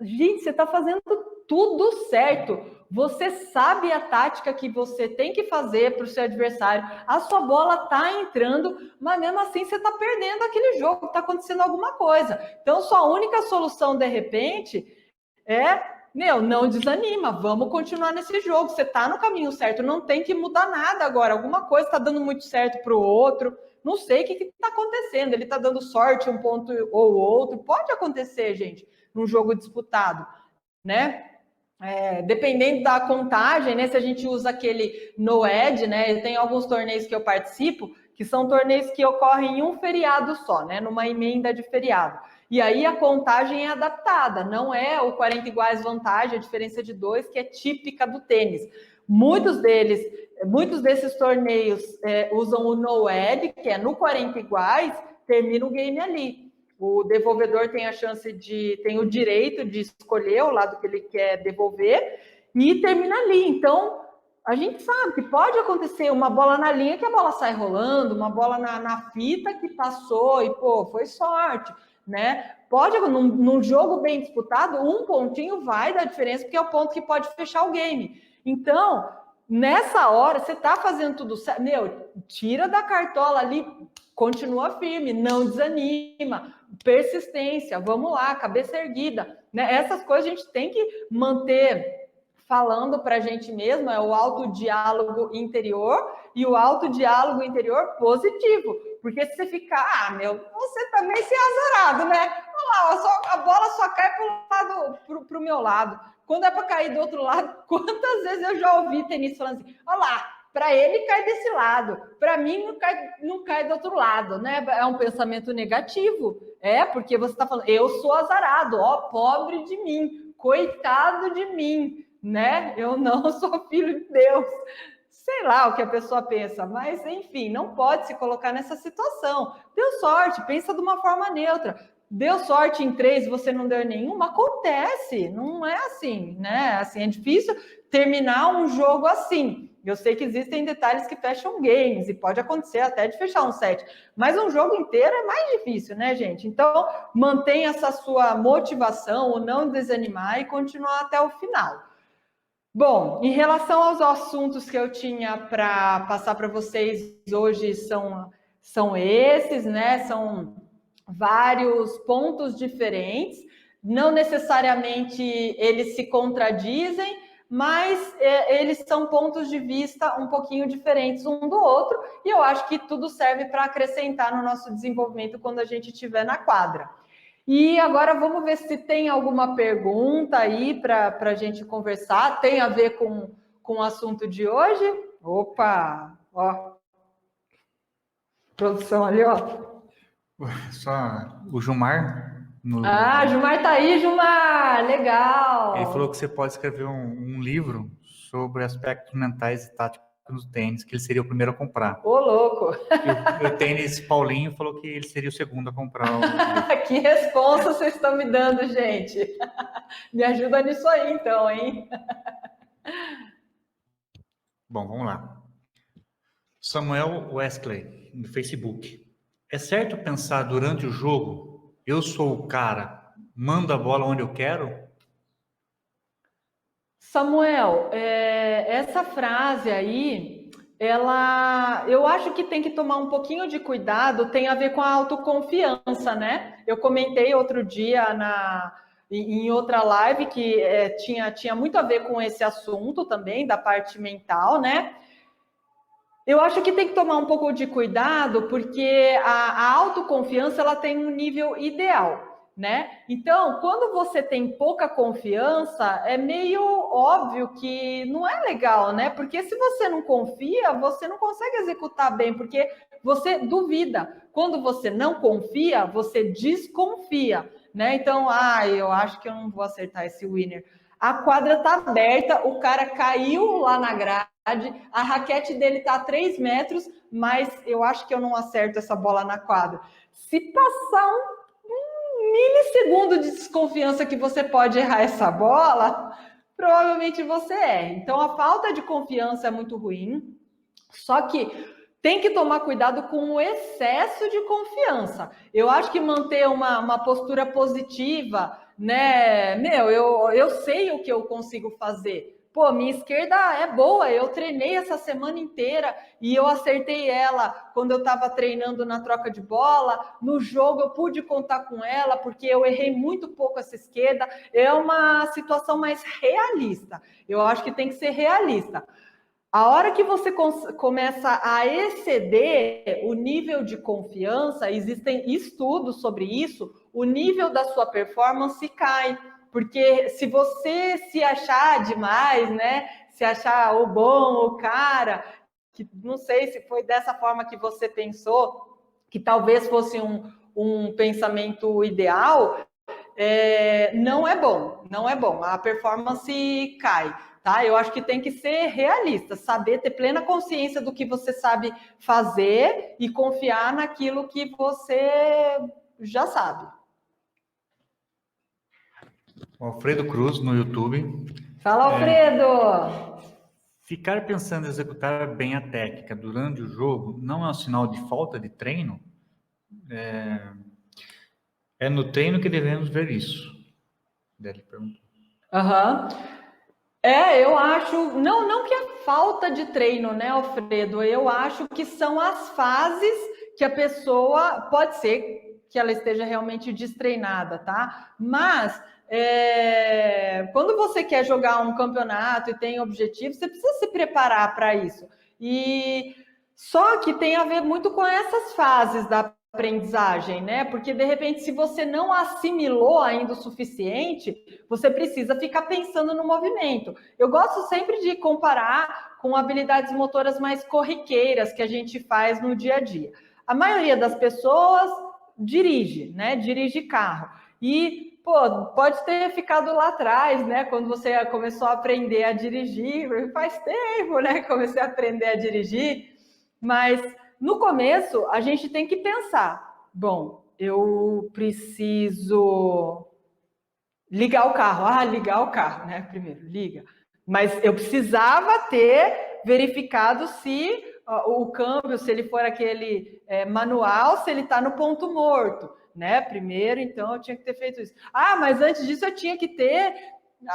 Gente, você está fazendo tudo certo. Você sabe a tática que você tem que fazer para o seu adversário. A sua bola está entrando, mas mesmo assim você está perdendo aquele jogo, está acontecendo alguma coisa. Então, sua única solução, de repente, é meu, não desanima, vamos continuar nesse jogo, você está no caminho certo, não tem que mudar nada agora, alguma coisa está dando muito certo para o outro, não sei o que está acontecendo, ele está dando sorte um ponto ou outro, pode acontecer, gente, num jogo disputado, né? Dependendo da contagem, né? Se a gente usa aquele NOED, né? Tem alguns torneios que eu participo, que são torneios que ocorrem em um feriado só, né? Numa emenda de feriado. E aí a contagem é adaptada, não é o 40 iguais vantagem, a diferença de 2, que é típica do tênis. Muitos desses torneios usam o NOED, que é no 40 iguais, termina o game ali. O devolvedor tem tem o direito de escolher o lado que ele quer devolver e termina ali. Então, a gente sabe que pode acontecer uma bola na linha que a bola sai rolando, uma bola na fita que passou e, pô, foi sorte, né? Pode, num jogo bem disputado, um pontinho vai dar diferença, porque é o ponto que pode fechar o game. Então, nessa hora, você tá fazendo tudo certo, meu, tira da cartola ali, continua firme, não desanima, persistência, vamos lá, cabeça erguida, né? Essas coisas a gente tem que manter falando para a gente mesmo, é o autodiálogo interior e o autodiálogo interior positivo, porque se você ficar, meu, você também se é azarado, né? Olha lá, a bola só cai pro meu lado. Quando é para cair do outro lado, quantas vezes eu já ouvi tenista falando assim, olha lá, para ele cai desse lado, para mim não cai do outro lado, né? É um pensamento negativo, porque você está falando, eu sou azarado, ó, pobre de mim, coitado de mim, né? Eu não sou filho de Deus. Sei lá o que a pessoa pensa, mas enfim, não pode se colocar nessa situação. Deu sorte, pensa de uma forma neutra. Deu sorte em 3, você não deu nenhuma, acontece, não é assim, né? Assim, é difícil terminar um jogo assim. Eu sei que existem detalhes que fecham games, e pode acontecer até de fechar um set, mas um jogo inteiro é mais difícil, né, gente? Então, mantenha essa sua motivação, o não desanimar e continuar até o final. Bom, em relação aos assuntos que eu tinha para passar para vocês hoje são esses, né? São vários pontos diferentes, não necessariamente eles se contradizem, mas eles são pontos de vista um pouquinho diferentes um do outro, e eu acho que tudo serve para acrescentar no nosso desenvolvimento quando a gente estiver na quadra. E agora vamos ver se tem alguma pergunta aí para a gente conversar, tem a ver com o assunto de hoje? Opa, ó, produção ali, ó. Só o Gilmar. Gilmar tá aí, Gilmar! Legal! Ele falou que você pode escrever um livro sobre aspectos mentais e táticos no tênis, que ele seria o primeiro a comprar. Ô, louco! E o tênis Paulinho falou que ele seria o segundo a comprar. Que responsa vocês estão me dando, gente! Me ajuda nisso aí, então, hein? Bom, vamos lá. Samuel Wesley, no Facebook. É certo pensar durante o jogo, eu sou o cara, mando a bola onde eu quero? Samuel, essa frase aí, eu acho que tem que tomar um pouquinho de cuidado, tem a ver com a autoconfiança, né? Eu comentei outro dia em outra live que tinha muito a ver com esse assunto também, da parte mental, né? Eu acho que tem que tomar um pouco de cuidado, porque a autoconfiança ela tem um nível ideal, né? Então, quando você tem pouca confiança, é meio óbvio que não é legal, né? Porque se você não confia, você não consegue executar bem, porque você duvida. Quando você não confia, você desconfia, né? Então, eu acho que eu não vou acertar esse winner. A quadra tá aberta, o cara caiu lá na grade, a raquete dele tá a 3 metros, mas eu acho que eu não acerto essa bola na quadra. Se passar um milissegundo de desconfiança que você pode errar essa bola, provavelmente você erra. Então, a falta de confiança é muito ruim, só que tem que tomar cuidado com o excesso de confiança. Eu acho que manter uma postura positiva, né? Eu sei o que eu consigo fazer. pô, minha esquerda é boa, eu treinei essa semana inteira e eu acertei ela quando eu estava treinando na troca de bola, no jogo eu pude contar com ela, porque eu errei muito pouco essa esquerda. É uma situação mais realista. Eu acho que tem que ser realista. A hora que você começa a exceder o nível de confiança, existem estudos sobre isso, o nível da sua performance cai. Porque se você se achar demais, né? Se achar o bom, o cara, que não sei se foi dessa forma que você pensou, que talvez fosse um pensamento ideal, não é bom, não é bom. A performance cai, tá? Eu acho que tem que ser realista, saber ter plena consciência do que você sabe fazer e confiar naquilo que você já sabe. Alfredo Cruz no YouTube. Fala, Alfredo! Ficar pensando em executar bem a técnica durante o jogo não é um sinal de falta de treino? É no treino que devemos ver isso. Ele perguntou. Aham. Eu acho, não que é falta de treino, né, Alfredo? Eu acho que são as fases que a pessoa, pode ser que ela esteja realmente destreinada, tá? Mas quando você quer jogar um campeonato e tem objetivo, você precisa se preparar para isso. E só que tem a ver muito com essas fases da aprendizagem, né? Porque de repente, se você não assimilou ainda o suficiente, você precisa ficar pensando no movimento. Eu gosto sempre de comparar com habilidades motoras mais corriqueiras que a gente faz no dia a dia. A maioria das pessoas dirige, né? Dirige carro. E, pô, pode ter ficado lá atrás, né? Quando você começou a aprender a dirigir, faz tempo, né? Comecei a aprender a dirigir, mas no começo a gente tem que pensar, bom, eu preciso ligar o carro. Ligar o carro, né? Primeiro, liga. Mas eu precisava ter verificado se o câmbio, se ele for aquele manual, se ele está no ponto morto, né? Primeiro, então, eu tinha que ter feito isso. Mas antes disso eu tinha que ter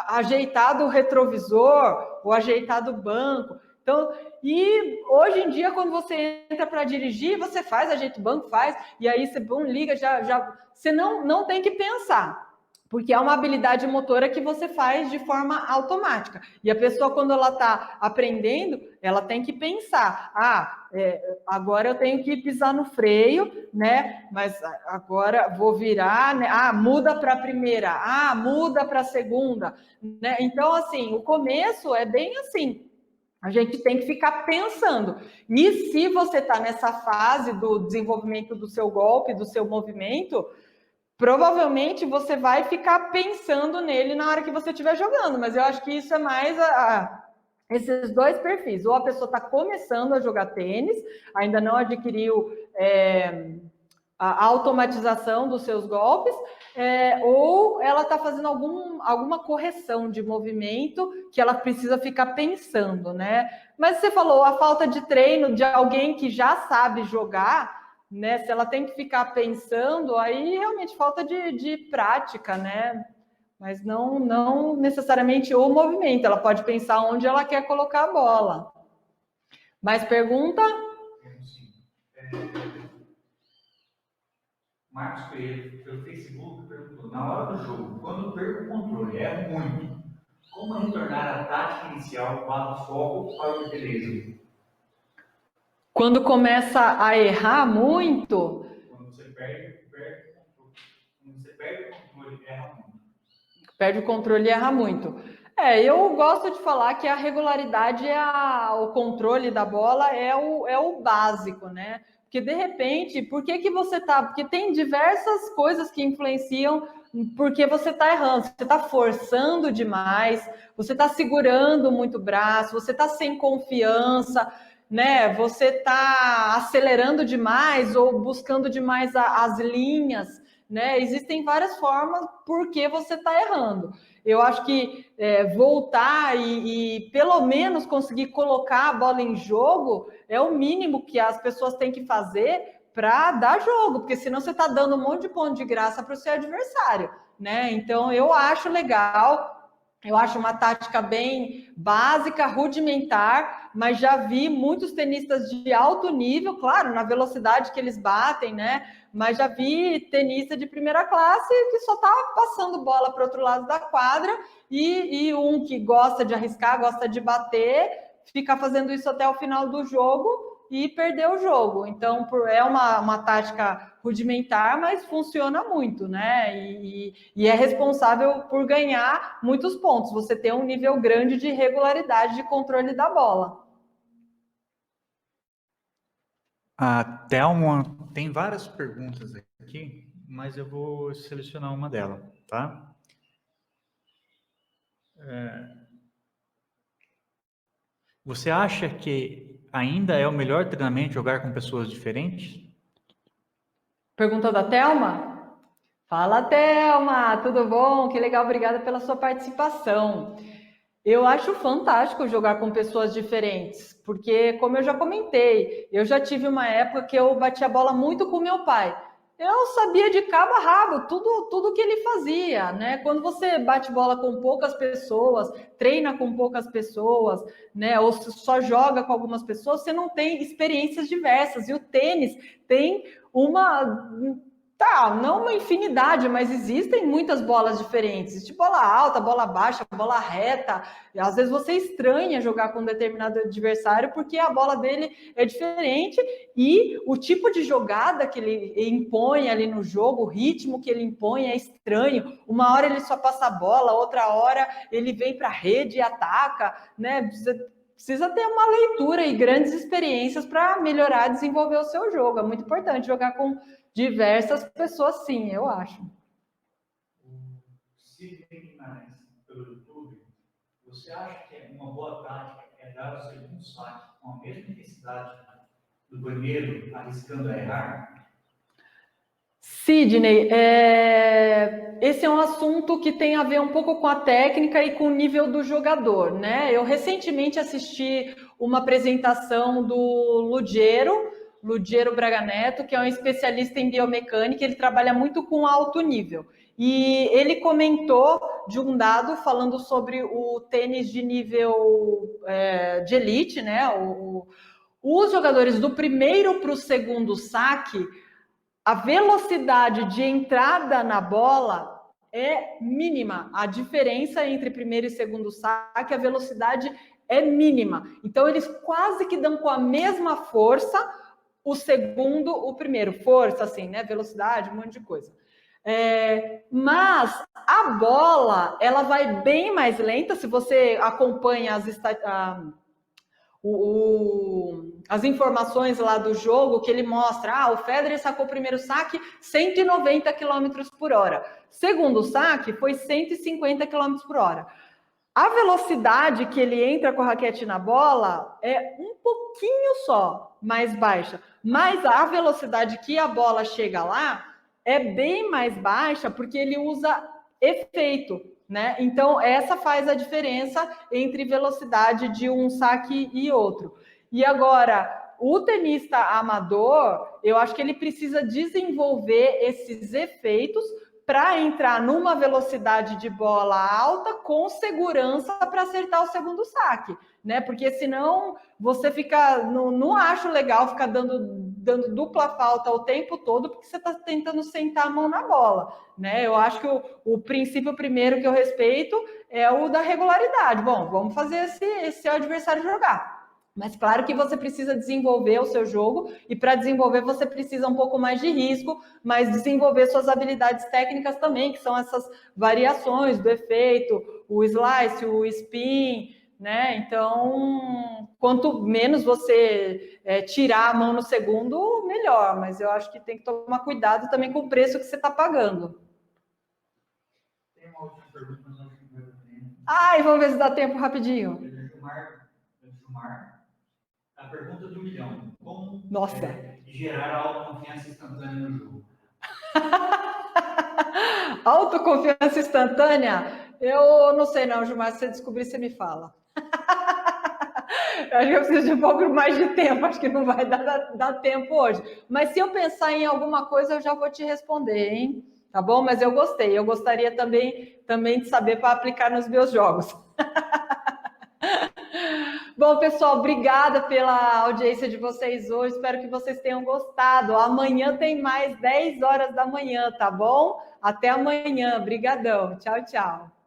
ajeitado o retrovisor, ou ajeitado o banco. Então, e hoje em dia, quando você entra para dirigir, você faz, ajeita o banco, faz, e aí você liga, você não tem que pensar. Porque é uma habilidade motora que você faz de forma automática. E a pessoa, quando ela está aprendendo, ela tem que pensar: agora eu tenho que pisar no freio, né? Mas agora vou virar, né? Muda para a primeira, muda para a segunda, né? Então, assim, o começo é bem assim. A gente tem que ficar pensando. E se você está nessa fase do desenvolvimento do seu golpe, do seu movimento, provavelmente você vai ficar pensando nele na hora que você estiver jogando, mas eu acho que isso é mais esses dois perfis. Ou a pessoa está começando a jogar tênis, ainda não adquiriu a automatização dos seus golpes, ou ela está fazendo alguma correção de movimento que ela precisa ficar pensando, né? Mas você falou a falta de treino de alguém que já sabe jogar, né? Se ela tem que ficar pensando, aí realmente falta de prática, né? Mas não necessariamente o movimento, ela pode pensar onde ela quer colocar a bola. Mais pergunta? Marcos Pereira, pelo Facebook, perguntou: na hora do jogo, quando perco o controle, erro muito, como retornar à tática inicial para o foco para o beleza? Quando começa a errar muito. Quando você perde o controle. Quando você perde o controle, erra muito. Perde o controle e erra muito. Eu gosto de falar que a regularidade, o controle da bola é o básico, né? Porque, de repente, por que você tá... Porque tem diversas coisas que influenciam porque você está errando. Você está forçando demais, você está segurando muito o braço, você está sem confiança, né? Você está acelerando demais ou buscando demais as linhas, né? Existem várias formas por que você está errando. Eu acho que voltar e pelo menos conseguir colocar a bola em jogo é o mínimo que as pessoas têm que fazer para dar jogo, porque senão você está dando um monte de ponto de graça para o seu adversário, né? Então eu acho legal Eu acho uma tática bem básica, rudimentar, mas já vi muitos tenistas de alto nível, claro, na velocidade que eles batem, né? Mas já vi tenista de primeira classe que só tá passando bola para o outro lado da quadra e um que gosta de arriscar, gosta de bater, fica fazendo isso até o final do jogo e perder o jogo. Então, é uma tática rudimentar, mas funciona muito, né? E é responsável por ganhar muitos pontos. Você tem um nível grande de regularidade de controle da bola. A Thelma tem várias perguntas aqui, mas eu vou selecionar uma delas, tá? Você acha que ainda é o melhor treinamento jogar com pessoas diferentes? Pergunta da Thelma? Fala, Thelma, tudo bom? Que legal, obrigada pela sua participação. Eu acho fantástico jogar com pessoas diferentes, porque, como eu já comentei, eu já tive uma época que eu batia bola muito com meu pai. Eu sabia de cabo a rabo tudo que ele fazia, né? Quando você bate bola com poucas pessoas, treina com poucas pessoas, né? Ou só joga com algumas pessoas, você não tem experiências diversas. E o tênis tem uma não uma infinidade, mas existem muitas bolas diferentes. Existe bola alta, bola baixa, bola reta. E às vezes você estranha jogar com um determinado adversário porque a bola dele é diferente e o tipo de jogada que ele impõe ali no jogo, o ritmo que ele impõe é estranho. Uma hora ele só passa a bola, outra hora ele vem para a rede e ataca, né? Precisa ter uma leitura e grandes experiências para melhorar, desenvolver o seu jogo. É muito importante jogar com diversas pessoas, sim, eu acho. Sidney Guimarães, pelo YouTube, você acha que uma boa tática é dar o segundo saque com a mesma intensidade do banheiro, arriscando a errar? Sidney, esse é um assunto que tem a ver um pouco com a técnica e com o nível do jogador, né? Eu recentemente assisti uma apresentação do Lugero Braga Neto, que é um especialista em biomecânica, ele trabalha muito com alto nível. E ele comentou de um dado falando sobre o tênis de nível de elite, né? Os jogadores do primeiro para o segundo saque, a velocidade de entrada na bola é mínima. A diferença entre primeiro e segundo saque, a velocidade é mínima. Então, eles quase que dão com a mesma força o segundo, o primeiro. Força, assim, né? Velocidade, um monte de coisa. Mas a bola, ela vai bem mais lenta. Se você acompanha as informações lá do jogo, que ele mostra, o Federer sacou o primeiro saque 190 km por hora. Segundo saque foi 150 km por hora. A velocidade que ele entra com a raquete na bola é um pouquinho só mais baixa, mas a velocidade que a bola chega lá é bem mais baixa porque ele usa efeito, né? Então, essa faz a diferença entre velocidade de um saque e outro. E agora, o tenista amador, eu acho que ele precisa desenvolver esses efeitos para entrar numa velocidade de bola alta com segurança para acertar o segundo saque, né? Porque senão você fica, não acho legal ficar dando dupla falta o tempo todo porque você está tentando sentar a mão na bola, né? Eu acho que o princípio primeiro que eu respeito é o da regularidade. Bom, vamos fazer esse adversário jogar. Mas claro que você precisa desenvolver o seu jogo e para desenvolver você precisa um pouco mais de risco, mas desenvolver suas habilidades técnicas também, que são essas variações do efeito, o slice, o spin, né? Então, quanto menos você tirar a mão no segundo, melhor. Mas eu acho que tem que tomar cuidado também com o preço que você está pagando. Tem uma última pergunta, mas acho que não vai dar tempo. Ai, vamos ver se dá tempo rapidinho. Gilmar, a pergunta do milhão. Como gerar autoconfiança instantânea no jogo? Autoconfiança instantânea? Eu não sei não, Gilmar, se você descobrir, você me fala. Acho que eu preciso de um pouco mais de tempo, acho que não vai dar tempo hoje. Mas se eu pensar em alguma coisa, eu já vou te responder, hein? tá bom? Mas eu gostei. Eu gostaria também de saber para aplicar nos meus jogos. Bom, pessoal, obrigada pela audiência de vocês hoje. Espero que vocês tenham gostado. Amanhã tem mais 10 horas da manhã, tá bom? Até amanhã. Brigadão. Tchau, tchau.